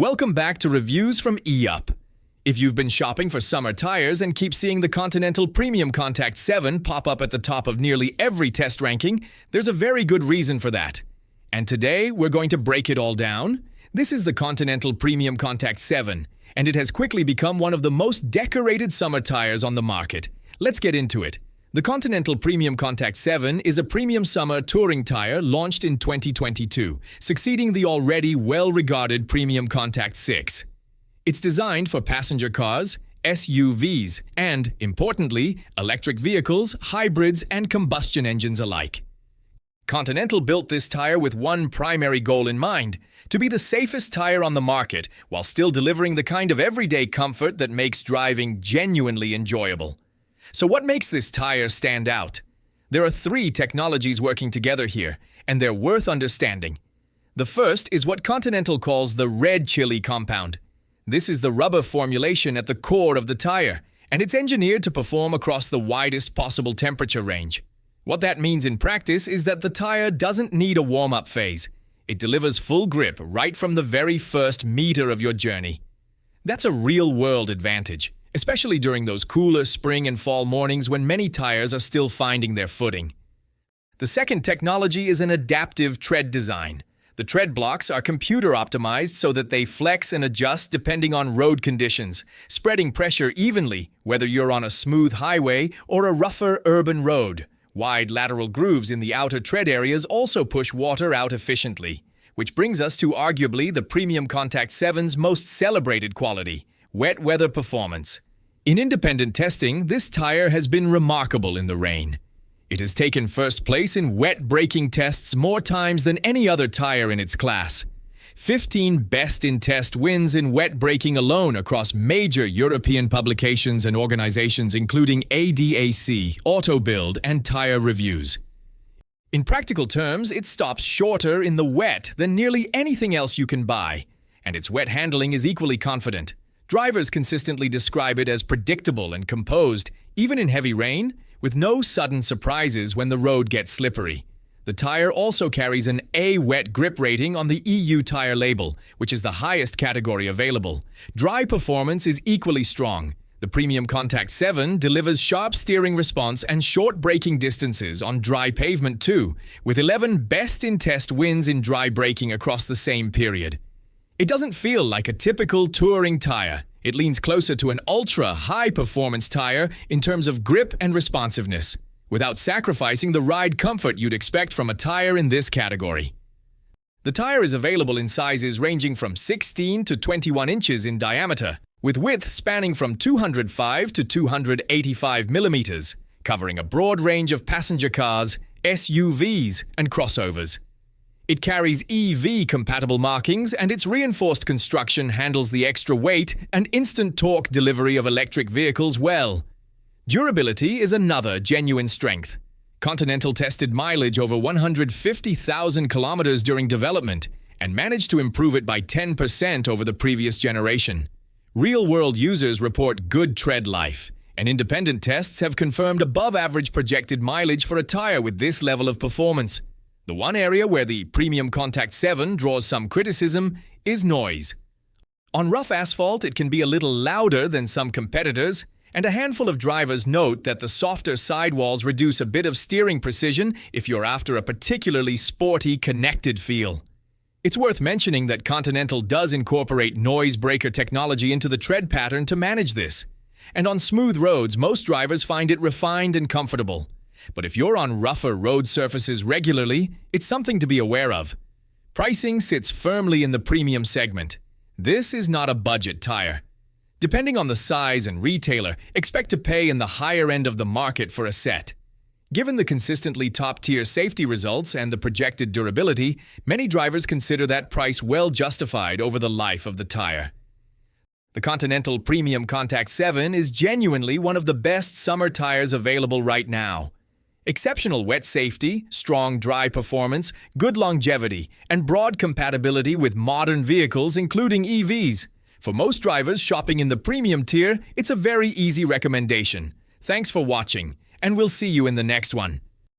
Welcome back to Reviews from eUp. If you've been shopping for summer tires and keep seeing the Continental PremiumContact 7 pop up at the top of nearly every test ranking, there's a very good reason for that. And today, we're going to break it all down. This is the Continental PremiumContact 7, and it has quickly become one of the most decorated summer tires on the market. Let's get into it. The Continental PremiumContact 7 is a premium summer touring tire launched in 2022, succeeding the already well-regarded PremiumContact 6. It's designed for passenger cars, SUVs, and, importantly, electric vehicles, hybrids, and combustion engines alike. Continental built this tire with one primary goal in mind: to be the safest tire on the market while still delivering the kind of everyday comfort that makes driving genuinely enjoyable. So what makes this tire stand out? There are three technologies working together here, and they're worth understanding. The first is what Continental calls the RedChili compound. This is the rubber formulation at the core of the tire, and it's engineered to perform across the widest possible temperature range. What that means in practice is that the tire doesn't need a warm-up phase. It delivers full grip right from the very first meter of your journey. That's a real-world advantage, especially during those cooler spring and fall mornings when many tires are still finding their footing. The second technology is an adaptive tread design. The tread blocks are computer-optimized so that they flex and adjust depending on road conditions, spreading pressure evenly, whether you're on a smooth highway or a rougher urban road. Wide lateral grooves in the outer tread areas also push water out efficiently, which brings us to arguably the PremiumContact 7's most celebrated quality: wet weather performance. In independent testing, this tire has been remarkable in the rain. It has taken first place in wet braking tests more times than any other tire in its class. 15 best-in-test wins in wet braking alone across major European publications and organizations including ADAC, AutoBuild, and Tire Reviews. In practical terms, it stops shorter in the wet than nearly anything else you can buy, and its wet handling is equally confident. Drivers consistently describe it as predictable and composed, even in heavy rain, with no sudden surprises when the road gets slippery. The tire also carries an A wet grip rating on the EU tire label, which is the highest category available. Dry performance is equally strong. The PremiumContact 7 delivers sharp steering response and short braking distances on dry pavement too, with 11 best-in-test wins in dry braking across the same period. It doesn't feel like a typical touring tire. It leans closer to an ultra-high-performance tire in terms of grip and responsiveness, without sacrificing the ride comfort you'd expect from a tire in this category. The tire is available in sizes ranging from 16 to 21 inches in diameter, with width spanning from 205 to 285 millimeters, covering a broad range of passenger cars, SUVs, and crossovers. It carries EV-compatible markings, and its reinforced construction handles the extra weight and instant torque delivery of electric vehicles well. Durability is another genuine strength. Continental tested mileage over 150,000 kilometers during development and managed to improve it by 10% over the previous generation. Real-world users report good tread life, and independent tests have confirmed above-average projected mileage for a tire with this level of performance. The one area where the PremiumContact 7 draws some criticism is noise. On rough asphalt, it can be a little louder than some competitors, and a handful of drivers note that the softer sidewalls reduce a bit of steering precision if you're after a particularly sporty, connected feel. It's worth mentioning that Continental does incorporate noise breaker technology into the tread pattern to manage this. And on smooth roads, most drivers find it refined and comfortable. But if you're on rougher road surfaces regularly, it's something to be aware of. Pricing sits firmly in the premium segment. This is not a budget tire. Depending on the size and retailer, expect to pay in the higher end of the market for a set. Given the consistently top-tier safety results and the projected durability, many drivers consider that price well justified over the life of the tire. The Continental PremiumContact 7 is genuinely one of the best summer tires available right now. Exceptional wet safety, strong dry performance, good longevity, and broad compatibility with modern vehicles including EVs. For most drivers shopping in the premium tier, it's a very easy recommendation. Thanks for watching, and we'll see you in the next one.